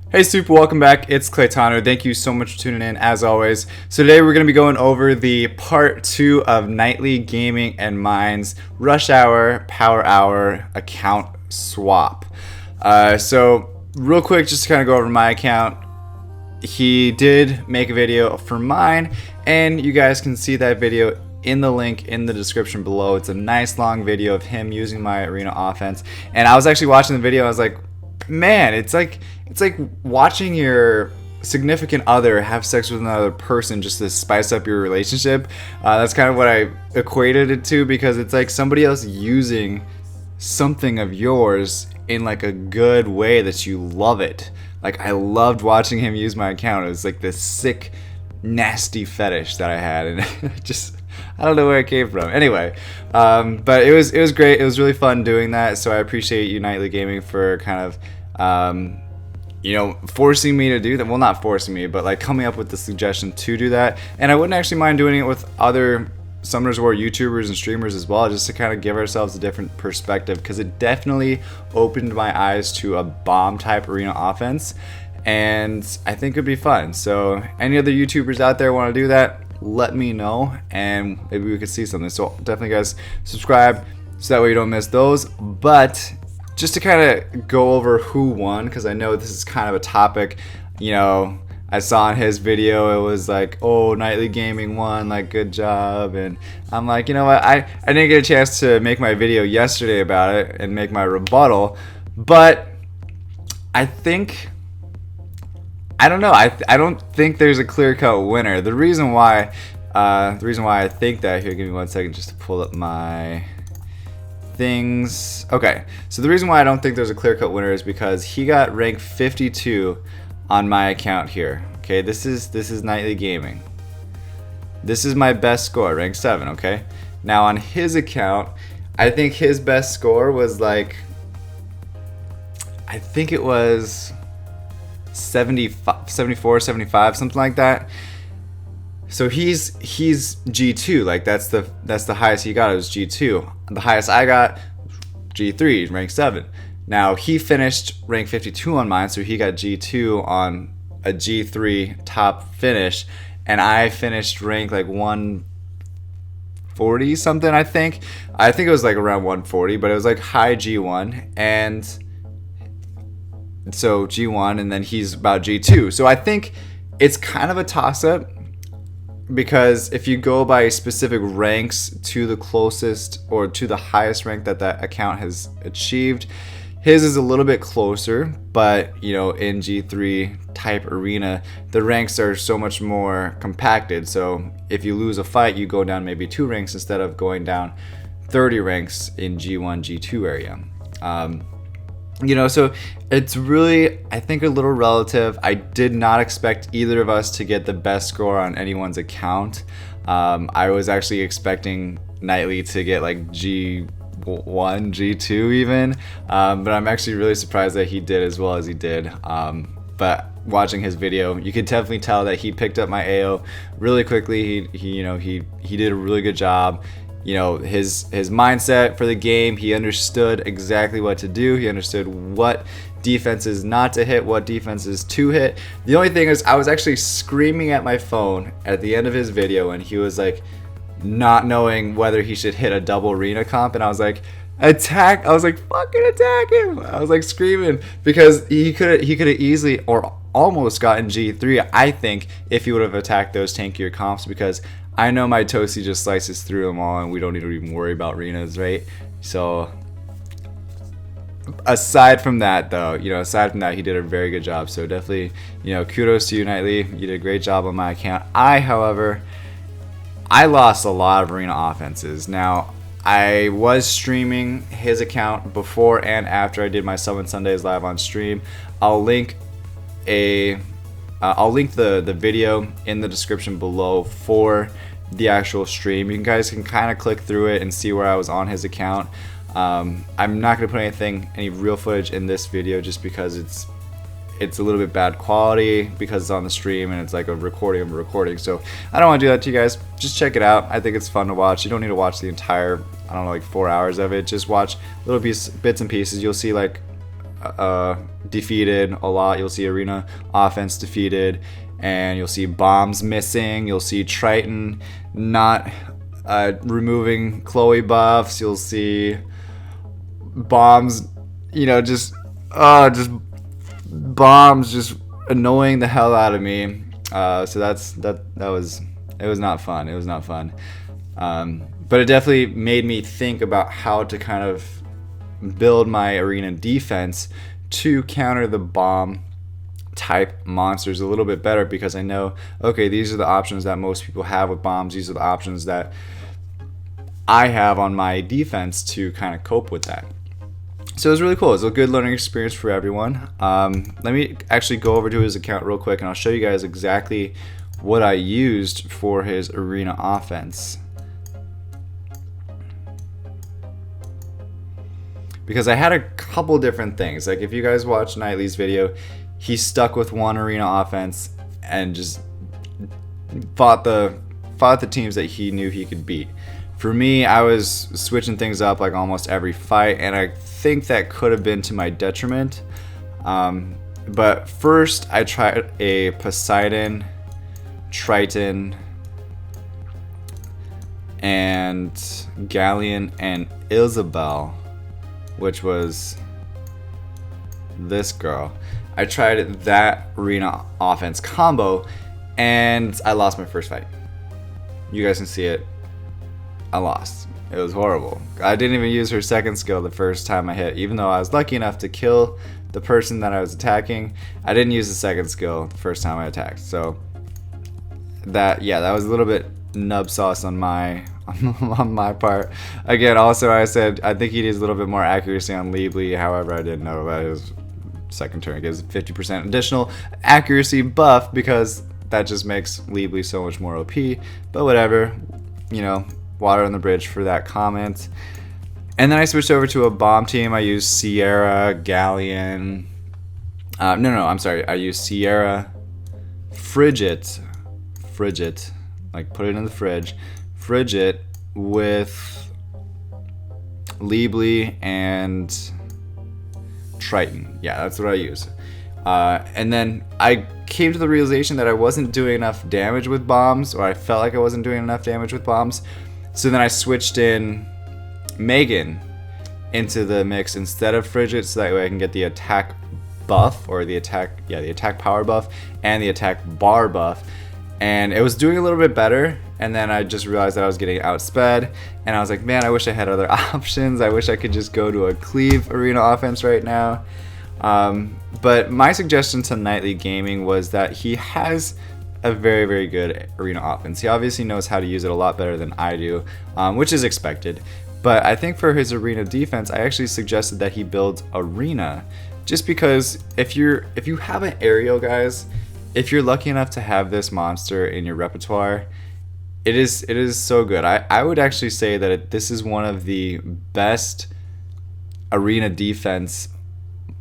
Hey Super, welcome back. It's Claytano. Thank you so much for tuning in as always. So today we're going to be going over the part 2 of Nightly Gaming and Mine's Rush Hour Power Hour account swap. So real quick, just to kind of go over my account. He did make a video for mine, and you guys can see that video in the link in the description below. It's a nice long video of him using my arena offense, and I was actually watching the video. I was like, man, it's like watching your significant other have sex with another person just to spice up your relationship. That's kind of what I equated it to, because it's like somebody else using something of yours in like a good way that you love it. Like, I loved watching him use my account. It was like this sick, nasty fetish that I had, and I don't know where it came from. Anyway, but it was great. It was really fun doing that. So I appreciate you, Nightly Gaming, for kind of forcing me to do that. Well, not forcing me, but like coming up with the suggestion to do that. And I wouldn't actually mind doing it with other Summoners War YouTubers and streamers as well, just to kind of give ourselves a different perspective, because it definitely opened my eyes to a bomb type arena offense, and I think it'd be fun. So any other YouTubers out there want to do that, let me know, and maybe we could see something. So definitely, guys, subscribe so that way you don't miss those. But just to kind of go over who won, because I know this is kind of a topic, I saw in his video, it was like, oh, Nightly Gaming won, like, good job. And I'm like, you know what, I didn't get a chance to make my video yesterday about it and make my rebuttal, but I don't know, I don't think there's a clear-cut winner. The reason why I think that, here, give me 1 second just to pull up my things. Okay, so the reason why I don't think there's a clear-cut winner is because he got rank 52 on my account here. Okay, this is Nightly Gaming. This is my best score, rank 7. Okay, now on his account, I think his best score was like, I think it was 75, 74, 75, something like that. So he's G2, like that's the highest he got. It was G2. The highest I got, G3, rank 7. Now he finished rank 52 on mine, so he got G2 on a G3 top finish, and I finished rank like 140 something. I think it was like around 140, but it was like high G1, and so G1, and then he's about G2. So I think it's kind of a toss-up, because if you go by specific ranks to the closest or to the highest rank that account has achieved, his is a little bit closer, but in G3 type arena, the ranks are so much more compacted. So if you lose a fight, you go down maybe 2 ranks instead of going down 30 ranks in G1, G2 area. So it's really, I think, a little relative. I did not expect either of us to get the best score on anyone's account. I was actually expecting Nightly to get like G1, G2 even, but I'm actually really surprised that he did as well as he did. But watching his video, you could definitely tell that he picked up my AO really quickly. He did a really good job. His mindset for the game, he understood exactly what to do. He understood what defenses not to hit, what defenses to hit. The only thing is, I was actually screaming at my phone at the end of his video, and he was like not knowing whether he should hit a double arena comp, and I was like, attack. I was like, fucking attack him. I was like screaming, because he could have easily or almost gotten G3, I think, if he would have attacked those tankier comps, because I know my Toasty just slices through them all, and we don't need to even worry about arenas, right? So aside from that, though, he did a very good job. So definitely, kudos to you, Nightly. You did a great job on my account. However, I lost a lot of arena offenses. Now, I was streaming his account before and after I did my Summon Sundays live on stream. I'll link the video in the description below for the actual stream. You guys can kind of click through it and see where I was on his account. I'm not going to put any real footage in this video, just because it's a little bit bad quality, because it's on the stream and it's like a recording of a recording. So I don't want to do that to you guys. Just check it out. I think it's fun to watch. You don't need to watch the entire, like 4 hours of it. Just watch little bits and pieces. You'll see like defeated a lot. You'll see arena offense defeated, and you'll see bombs missing. You'll see Triton not removing Chloe buffs. You'll see bombs, just bombs just annoying the hell out of me. So it was not fun. It was not fun. But it definitely made me think about how to kind of build my arena defense to counter the bomb type monsters a little bit better, because I know, okay, these are the options that most people have with bombs. These are the options that I have on my defense to kind of cope with that. So it was really cool. It was a good learning experience for everyone. Let me actually go over to his account real quick, and I'll show you guys exactly what I used for his arena offense. Because I had a couple different things. Like, if you guys watch Knightly's video, he stuck with one arena offense and just fought the teams that he knew he could beat. For me, I was switching things up like almost every fight, and I think that could have been to my detriment. But first, I tried a Poseidon, Triton, and Galleon and Isabel, which was this girl. I tried that arena offense combo, and I lost my first fight. You guys can see it. I lost. It was horrible. I didn't even use her second skill the first time I hit. Even though I was lucky enough to kill the person that I was attacking, I didn't use the second skill the first time I attacked. So that was a little bit nub sauce on my part. Again, also I said I think he needs a little bit more accuracy on Liebly. However, I didn't know about his second turn. It gives 50% additional accuracy buff, because that just makes Liebly so much more OP. But whatever, water on the bridge for that comment. And then I switched over to a bomb team. I used Sierra, Galleon. I'm sorry. I used Sierra, Frigid, like put it in the fridge. Frigid with Liebly and Triton. Yeah, that's what I use. And then I came to the realization that I wasn't doing enough damage with bombs, or I felt like I wasn't doing enough damage with bombs. So then I switched in Megan into the mix instead of Frigid, so that way I can get the attack buff, or the attack power buff and the attack bar buff. And it was doing a little bit better, and then I just realized that I was getting outsped, and I was like, man, I wish I had other options. I wish I could just go to a cleave arena offense right now. But my suggestion to KnightlyGaming was that he has a very, very good arena offense. He obviously knows how to use it a lot better than I do, which is expected. But I think for his arena defense, I actually suggested that he builds arena, just because if you have an aerial, guys, if you're lucky enough to have this monster in your repertoire, it is so good. I would actually say that this is one of the best arena defense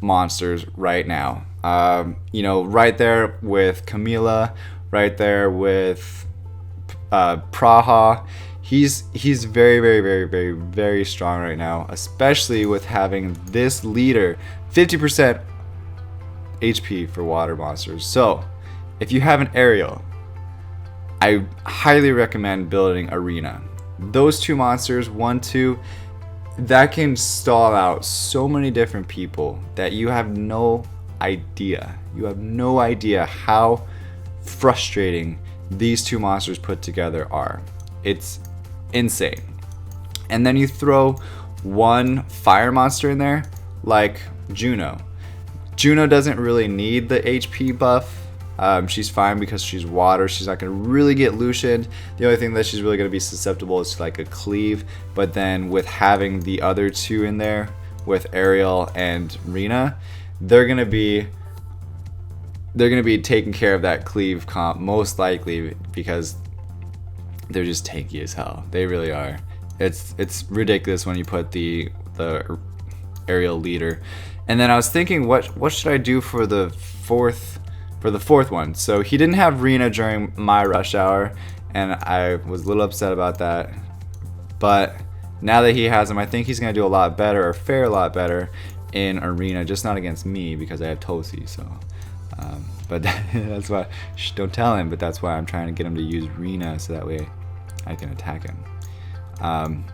monsters right now. Right there with Camila, right there with Praha. He's very, very, very, very, very strong right now, especially with having this leader, 50% HP for water monsters. So if you have an aerial, I highly recommend building arena. Those two monsters, 1-2, that can stall out so many different people that you have no idea. You have no idea how frustrating these two monsters put together are. It's insane. And then you throw one fire monster in there, like Juno. Juno doesn't really need the HP buff. She's fine because she's water. She's not going to really get Lucianed. The only thing that she's really going to be susceptible is to like a cleave. But then with having the other two in there, with Ariel and Rena, they're going to be taking care of that cleave comp most likely, because they're just tanky as hell. They really are. It's ridiculous when you put the Ariel leader. And then I was thinking, what should I do for the fourth one? So he didn't have Rena during my rush hour, and I was a little upset about that. But now that he has him, I think he's going to do a lot better, or fare a lot better, in arena, just not against me because I have Tosi. So, but that's why. Shh, don't tell him. But that's why I'm trying to get him to use Rena so that way I can attack him.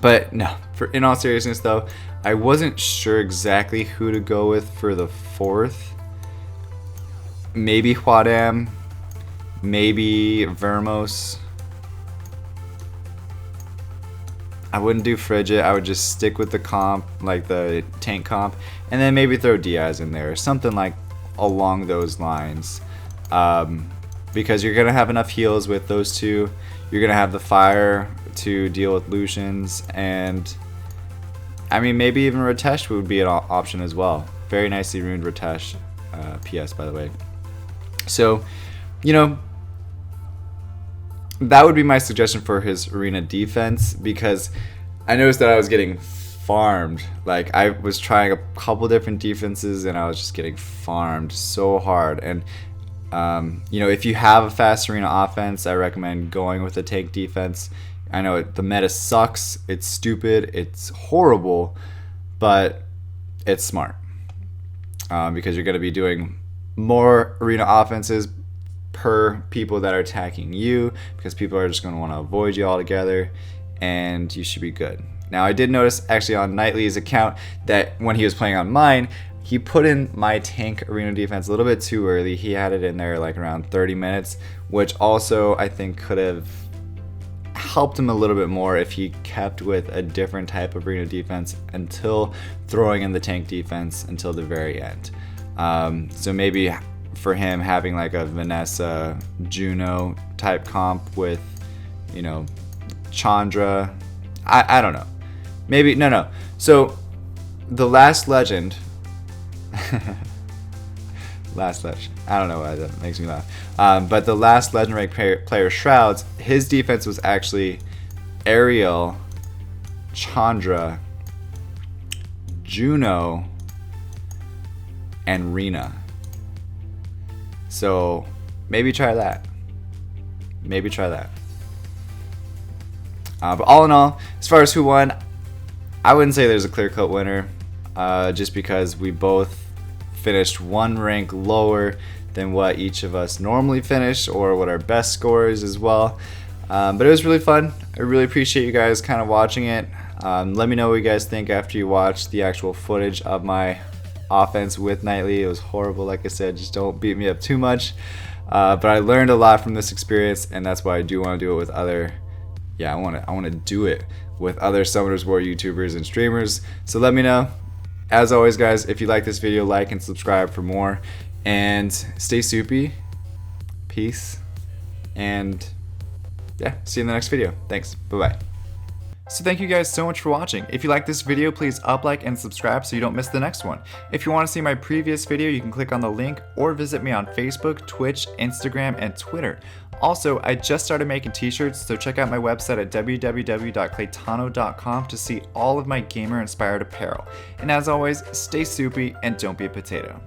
But no, in all seriousness though, I wasn't sure exactly who to go with for the 4th. Maybe Huadam, maybe Vermos. I wouldn't do Frigid. I would just stick with the comp, like the tank comp, and then maybe throw Diaz in there, something like along those lines. Because you're gonna have enough heals with those two. You're gonna have the fire to deal with Lucians, and I mean maybe even Ratesh would be an option as well. Very nicely runed Ratesh, PS by the way. So, you know, that would be my suggestion for his arena defense, because I noticed that I was getting farmed. Like, I was trying a couple different defenses and I was just getting farmed so hard. And you know, if you have a fast arena offense, I recommend going with a tank defense. I know the meta sucks, it's stupid, it's horrible, but it's smart, because you're going to be doing more arena offenses per people that are attacking you, because people are just going to want to avoid you altogether, and you should be good. Now, I did notice actually on Knightly's account that when he was playing on mine, he put in my tank arena defense a little bit too early. He had it in there like around 30 minutes, which also I think could have helped him a little bit more if he kept with a different type of arena defense until throwing in the tank defense until the very end. So maybe for him having like a Vanessa Juno type comp with, you know, Chandra, I don't know, maybe no. So the last legend last legend, I don't know why that makes me laugh, but the last legendary player Shrouds, his defense was actually Ariel, Chandra, Juno, and Rena. So maybe try that. Maybe try that. But all in all, as far as who won, I wouldn't say there's a clear-cut winner, just because we both finished one rank lower than what each of us normally finish, or what our best score is as well. But it was really fun. I really appreciate you guys kind of watching it. Let me know what you guys think after you watch the actual footage of my offense with Knightly. It was horrible, like I said. Just don't beat me up too much. But I learned a lot from this experience, and that's why I do want to do it with other. Yeah, I want to do it with other Summoners War YouTubers and streamers. So let me know. As always, guys, if you like this video, like and subscribe for more. And stay soupy. Peace. And yeah, see you in the next video. Thanks. Bye-bye. So thank you guys so much for watching. If you like this video, please like and subscribe so you don't miss the next one. If you want to see my previous video, you can click on the link or visit me on Facebook, Twitch, Instagram, and Twitter. Also, I just started making t-shirts, so check out my website at www.claytano.com to see all of my gamer-inspired apparel. And as always, stay soupy and don't be a potato.